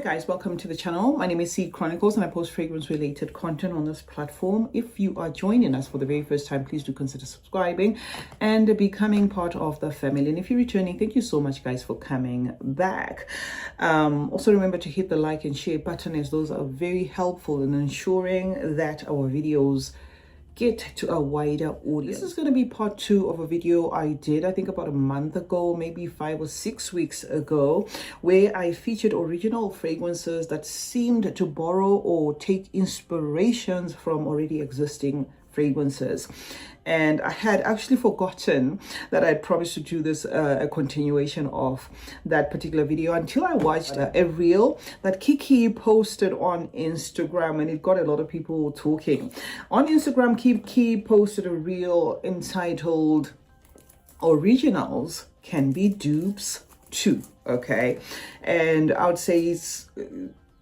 guys, welcome to the channel. My name is CeeChronicles and I post fragrance related content on this platform. If you are joining us for the very first time, please do consider subscribing and becoming part of the family. And if you're returning, thank you so much guys for coming back. Also remember to hit the like and share button, as those are very helpful in ensuring that our videos get to a wider audience. This is going to be part 2 of a video I did, I think about a month ago, maybe 5 or 6 weeks ago, where I featured original fragrances that seemed to borrow or take inspirations from already existing fragrances. And I had actually forgotten that I promised to do this a continuation of that particular video until I watched a reel that Kiki posted on Instagram, and it got a lot of people talking. On Instagram, Kiki posted a reel entitled "Originals Can Be Dupes Too." Okay, and I would say it's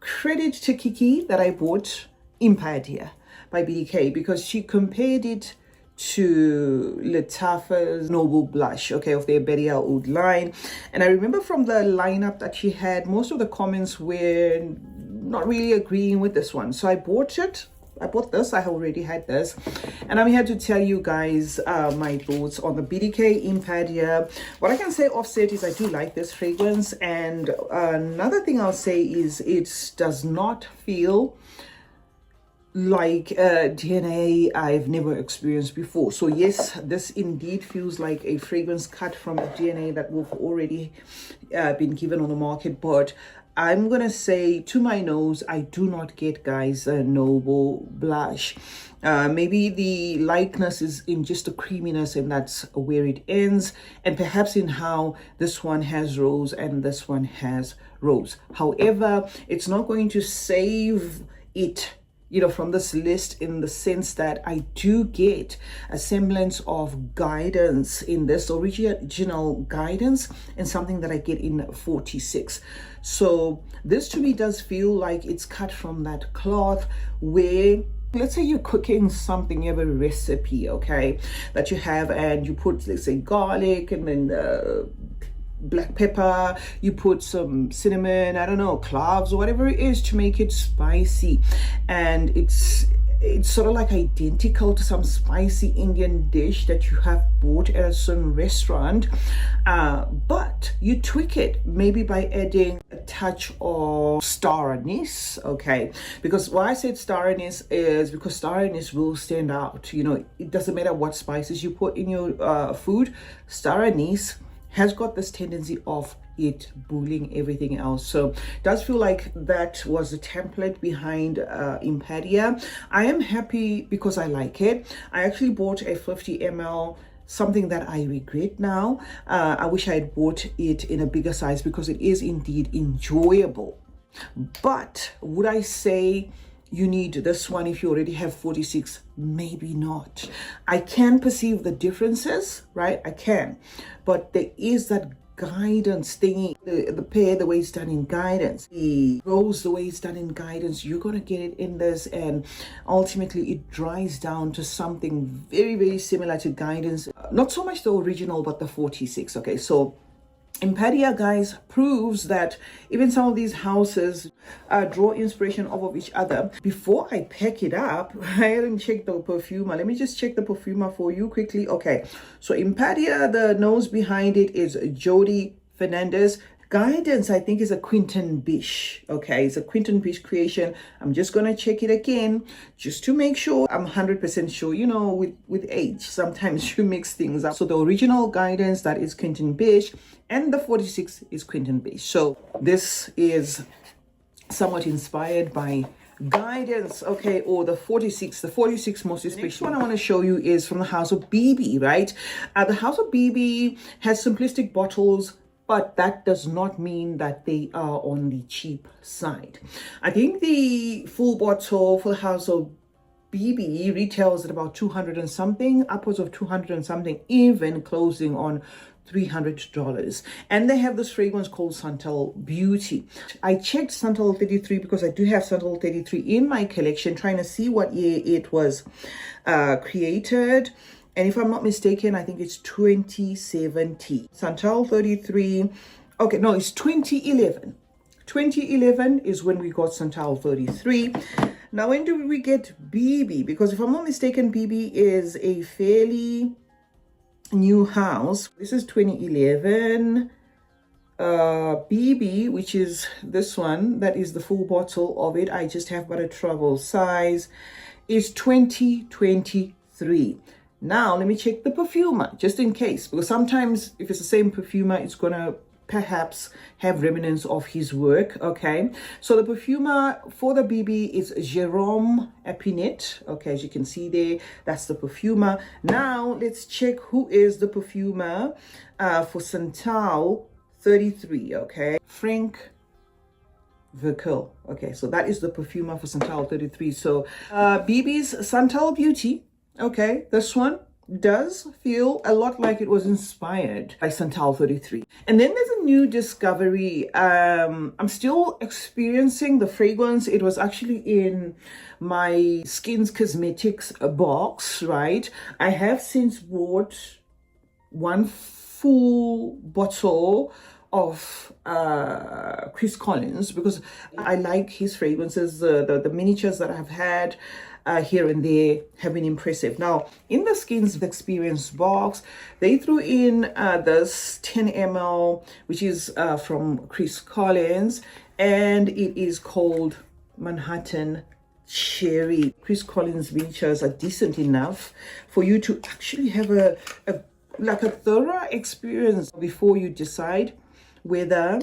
credit to Kiki that I bought Impadia by BDK, because she compared it to Lattafa's Noble Blush, okay, of their Betty L. Oud line. And I remember from the lineup that she had, most of the comments were not really agreeing with this one. So I bought it. I bought this. I already had this. And I'm here to tell you guys my thoughts on the BDK Impadia. What I can say offset is I do like this fragrance. And another thing I'll say is it does not feel like DNA I've never experienced before. So yes, this indeed feels like a fragrance cut from a DNA that we've already been given on the market, but I'm gonna say, to my nose, I do not get, guys, a Noble Blush. Maybe the likeness is in just the creaminess, and that's where it ends, and perhaps in how this one has rose and this one has rose. However, it's not going to save it, you know, from this list, in the sense that I do get a semblance of guidance in this original guidance, and something that I get in 46. So this to me does feel like it's cut from that cloth where, let's say you're cooking something, you have a recipe, okay, that you have, and you put, let's say, garlic and then black pepper, you put some cinnamon, I don't know, cloves or whatever it is to make it spicy, and it's sort of like identical to some spicy Indian dish that you have bought at a certain restaurant, but you tweak it maybe by adding a touch of star anise, okay? Because why I said star anise is because star anise will stand out. You know, it doesn't matter what spices you put in your food, star anise has got this tendency of it bullying everything else. So it does feel like that was the template behind Impadia. I am happy because I like it. I actually bought a 50 ml, something that I regret now. I wish I had bought it in a bigger size, because it is indeed enjoyable. But would I say you need this one if you already have 46? Maybe not. I can perceive the differences, right? I can, but there is that guidance thingy, the pear, the way it's done in guidance, the rose, the way it's done in guidance, you're gonna get it in this, and ultimately it dries down to something very, very similar to guidance. Not so much the original, but the 46. Okay, so Impadia, guys, proves that even some of these houses draw inspiration off of each other. Before I pack it up, I haven't checked the perfumer. Let me just check the perfumer for you quickly. Okay, so Impadia, the nose behind it is Jody Fernandez. Guidance, I think, is a Quentin Bish. Okay, it's a Quentin Bish creation. I'm just gonna check it again just to make sure I'm 100% sure. You know, with age, sometimes you mix things up. So the original guidance, that is Quentin Bish, and the 46 is Quentin Bish. So this is somewhat inspired by guidance, okay, or the 46. The 46 most especially. The next one I want to show you is from the House of BB, right? The House of BB has simplistic bottles, but that does not mean that they are on the cheap side. I think the full bottle for the House of BB retails at about 200 and something, upwards of 200 and something, even closing on $300. And they have this fragrance called Santal Beauty. I checked Santal 33 because I do have Santal 33 in my collection, trying to see what year it was created. And if I'm not mistaken, I think it's 2017. Santal 33. Okay, no, it's 2011. 2011 is when we got Santal 33. Now, when do we get BB? Because if I'm not mistaken, BB is a fairly new house. This is 2011. BB, which is this one, that is the full bottle of it. I just have but a travel size, is 2023. Now, let me check the perfumer, just in case, because sometimes if it's the same perfumer, it's going to perhaps have remnants of his work. Okay, so the perfumer for the BB is Jerome Epinette. Okay, as you can see there, that's the perfumer. Now, let's check who is the perfumer for Santal 33. Okay, Frank Verkel. Okay, so that is the perfumer for Santal 33. So BB's Santal Beauty. Okay, this one does feel a lot like it was inspired by Santal 33. And then there's a new discovery. I'm still experiencing the fragrance. It was actually in my Skins Cosmetics box, right? I have since bought one full bottle of Chris Collins because I like his fragrances. The miniatures that I've had here and there have been impressive. Now, in the Skins Experience box, they threw in this 10 ml, which is from Chris Collins, and it is called Manhattan Cherry. Chris Collins miniatures are decent enough for you to actually have a thorough experience before you decide whether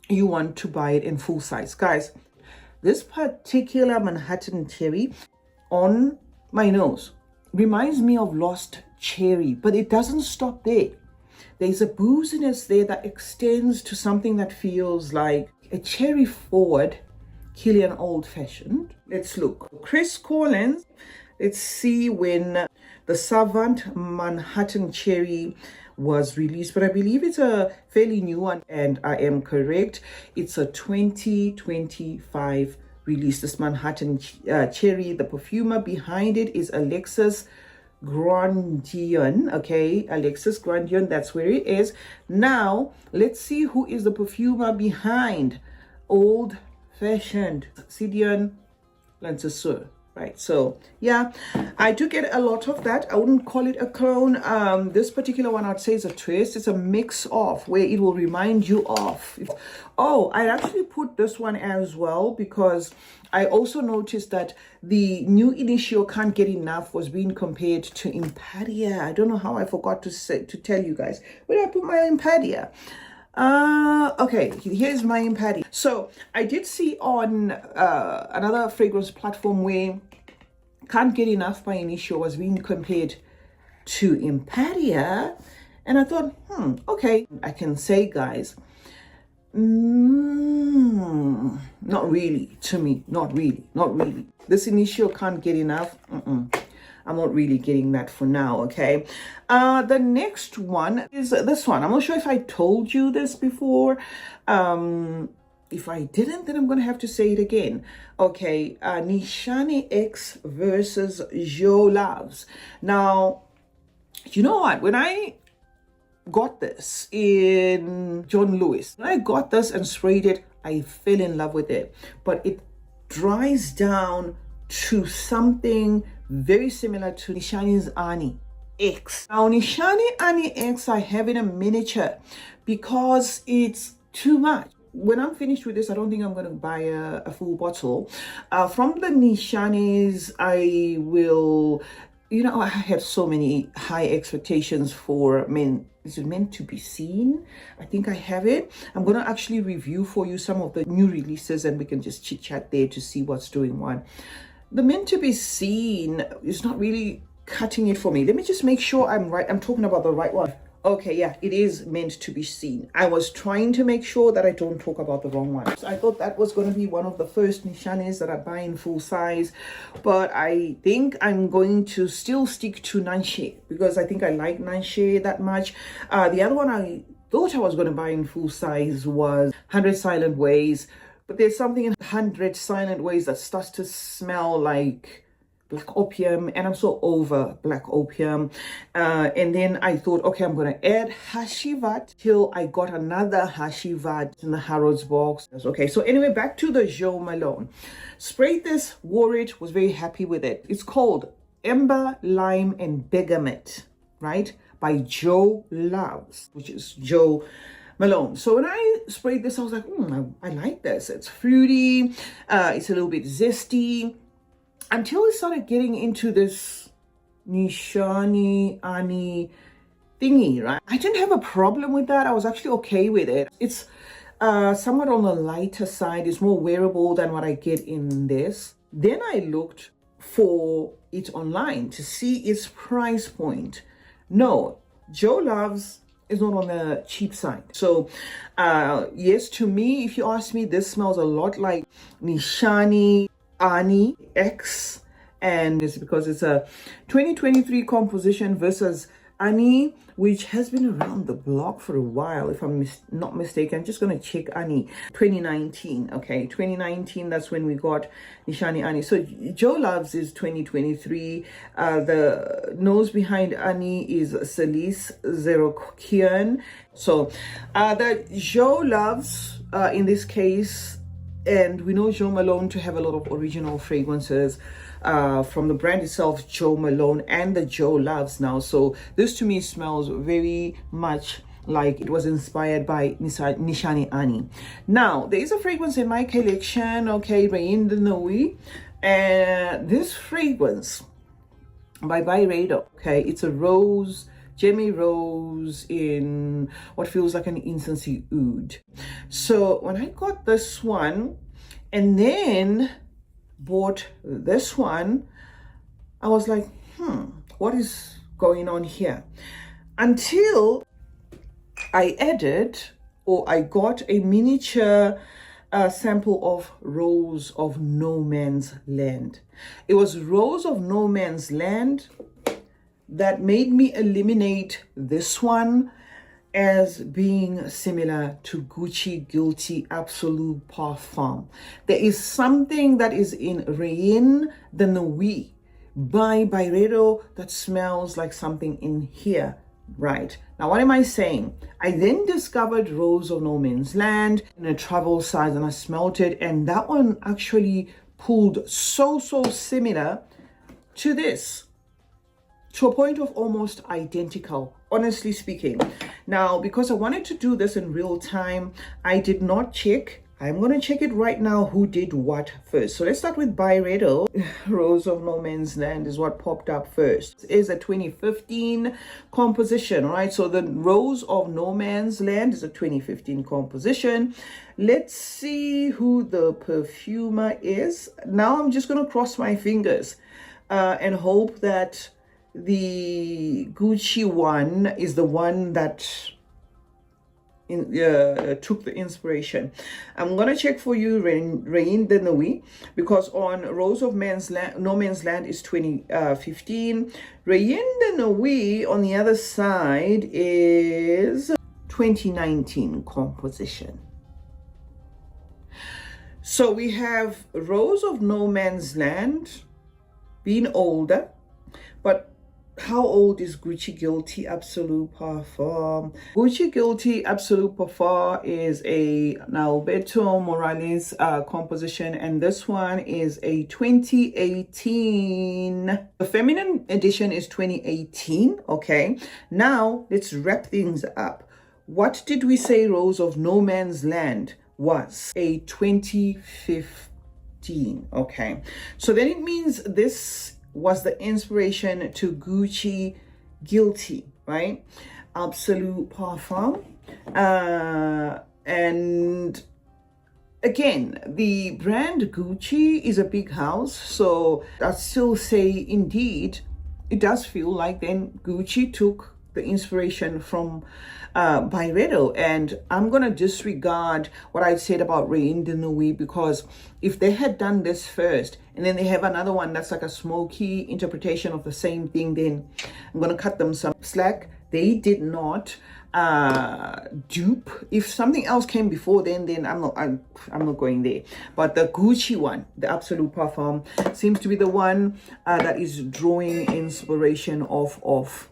you want to buy it in full size. Guys, this particular Manhattan Cherry on my nose reminds me of Lost Cherry, but it doesn't stop there. There's a booziness there that extends to something that feels like a cherry forward Killian Old Fashioned. Let's look. Chris Collins, let's see when the Savant Manhattan Cherry was released, but I believe it's a fairly new one, and I am correct. It's a 2025 release, this Manhattan Cherry. The perfumer behind it is Alexis Grandion. Okay, Alexis Grandion, that's where it is. Now, let's see who is the perfumer behind Old Fashioned, Sidian Lanceseur. Right, so yeah, I do get a lot of that. I wouldn't call it a clone. This particular one I'd say is a twist. It's a mix of where it will remind you of. Oh, I actually put this one as well because I also noticed that the new Initio Can't Get Enough was being compared to Imperia. I don't know how I forgot to tell you guys. Where did I put my Imperia? Okay, here's my Imperia. So I did see on another fragrance platform where Can't Get Enough by Initio was being compared to Imperia, and I thought, okay, I can say, guys, not really, to me, not really. This Initio Can't Get Enough, I'm not really getting that for now, okay? The next one is this one. I'm not sure if I told you this before. If I didn't, then I'm going to have to say it again. Okay, Nishani X versus Jo Loves. Now, you know what? When I got this in John Lewis, when I got this and sprayed it, I fell in love with it. But it dries down to something very similar to Nishani's Ani X. Now, Nishani Ani X, I have in a miniature because it's too much. When I'm finished with this, I don't think I'm going to buy a full bottle. From the Nishanis, I will, I had so many high expectations for men. Is it Meant to Be Seen? I think I have it. I'm going to actually review for you some of the new releases, and we can just chit chat there to see what's doing what. The Meant to Be Seen is not really cutting it for me. Let me just make sure I'm right. I'm talking about the right one. Okay, yeah, it is Meant to Be Seen. I was trying to make sure that I don't talk about the wrong one. So I thought that was going to be one of the first Nishanis that I buy in full size, but I think I'm going to still stick to Nanche because I think I like Nanche that much. The other one I thought I was going to buy in full size was 100 Silent Ways, but there's something in 100 Silent Ways that starts to smell like black opium, and I'm so over black opium. And then I thought, okay, I'm going to add Hashivat till I got another Hashivat in the Harrods box. Okay, so anyway, back to the Jo Malone. Sprayed this, wore it, was very happy with it. It's called Ember, Lime, and Bergamot, right? By Jo Loves, which is Jo Malone. So when I sprayed this, I was like, I like this. It's fruity. It's a little bit zesty. Until I started getting into this Nishani Ani thingy, right? I didn't have a problem with that. I was actually okay with it. It's somewhat on the lighter side. It's more wearable than what I get in this. Then I looked for it online to see its price point. No, Jo Loves is not on the cheap side. So yes, to me, if you ask me, this smells a lot like Nishani Ani X, and it's because it's a 2023 composition versus Ani, which has been around the block for a while, if I'm not mistaken. I'm just going to check Ani 2019. Okay, 2019, that's when we got Nishani Ani. So Jo Loves is 2023. The nose behind Ani is Celis Zerokian. So the Jo Loves in this case, and we know Jo Malone to have a lot of original fragrances from the brand itself, Jo Malone, and the Jo Loves now. So this to me smells very much like it was inspired by Nishani Ani. Now, there is a fragrance in my collection, okay, Rain de Nuit. And this fragrance by Byredo, okay, it's a rose, Jemmy Rose in what feels like an incensey oud. So when I got this one and then bought this one, I was like, what is going on here? Until I added, or I got a miniature sample of Rose of No Man's Land. It was Rose of No Man's Land that made me eliminate this one as being similar to Gucci Guilty Absolute Parfum. There is something that is in Rain de Nuit by Byredo that smells like something in here. Right. Now, what am I saying? I then discovered Rose of No Man's Land in a travel size and I smelled it, and that one actually pulled so similar to this, to a point of almost identical, honestly speaking. Now, because I wanted to do this in real time, I did not check. I'm going to check it right now who did what first. So let's start with Byredo. Rose of No Man's Land is what popped up first. It is a 2015 composition, right? So the Rose of No Man's Land is a 2015 composition. Let's see who the perfumer is. Now I'm just going to cross my fingers and hope that the Gucci one is the one that took the inspiration. I'm gonna check for you Rain de Nuit, because on Rose of No Man's Land is 2015. Rain de Nuit on the other side is 2019 composition. So we have Rose of No Man's Land being older, but how old is Gucci Guilty Absolute Parfum? Gucci Guilty Absolute Parfum is a Alberto Morales composition, and this one is a 2018. The feminine edition is 2018. Okay, now let's wrap things up. What did we say Rose of No Man's Land was? A 2015. Okay, so then it means this was the inspiration to Gucci Guilty, right? Absolute Parfum. And again, the brand Gucci is a big house, so I'd still say indeed it does feel like then Gucci took the inspiration from Byredo. And I'm gonna disregard what I said about Rain de Nuit, because if they had done this first and then they have another one that's like a smoky interpretation of the same thing, then I'm gonna cut them some slack. They did not. dupe. If something else came before then I'm not going there. But the Gucci one, the Absolute Parfum, seems to be the one that is drawing inspiration off of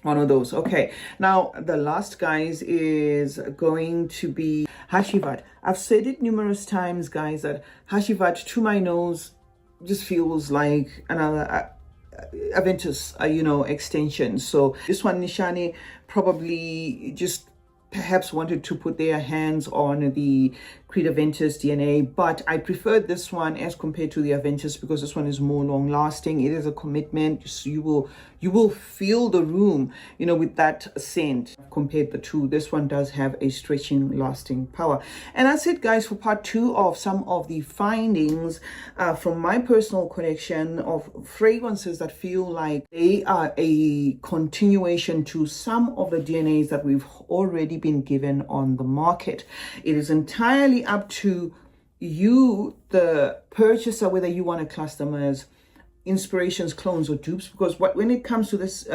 one of those. Okay, now the last, guys, is going to be Hashivat. I've said it numerous times, guys, that Hashivat, to my nose, just feels like another Aventus, extension. So this one, Nishani probably just perhaps wanted to put their hands on the Creed Aventus DNA, but I prefer this one as compared to the Aventus because this one is more long lasting. It is a commitment. So you will feel the room, with that scent. Compared the two, this one does have a stretching, lasting power. And that's it, guys, for part 2 of some of the findings from my personal collection of fragrances that feel like they are a continuation to some of the DNAs that we've already been given on the market. It is entirely up to you, the purchaser, whether you want to class them as inspirations, clones, or dupes, because when it comes to this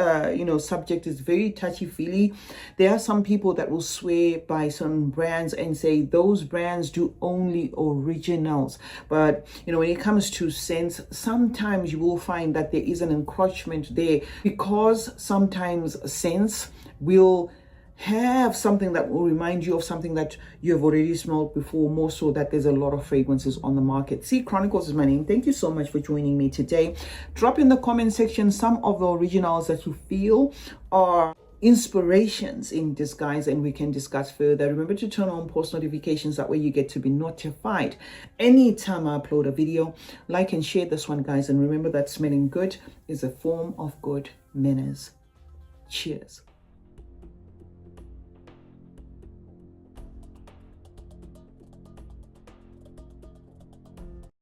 subject is very touchy-feely. There are some people that will swear by some brands and say those brands do only originals, but when it comes to scents, sometimes you will find that there is an encroachment there, because sometimes scents will have something that will remind you of something that you have already smelled before, more so that there's a lot of fragrances on the market. CeeChronicles is my name. Thank you so much for joining me today. Drop in the comment section some of the originals that you feel are inspirations in disguise, and we can discuss further. Remember to turn on post notifications, that way you get to be notified anytime I upload a video. Like and share this one, guys, and remember that smelling good is a form of good manners. Cheers.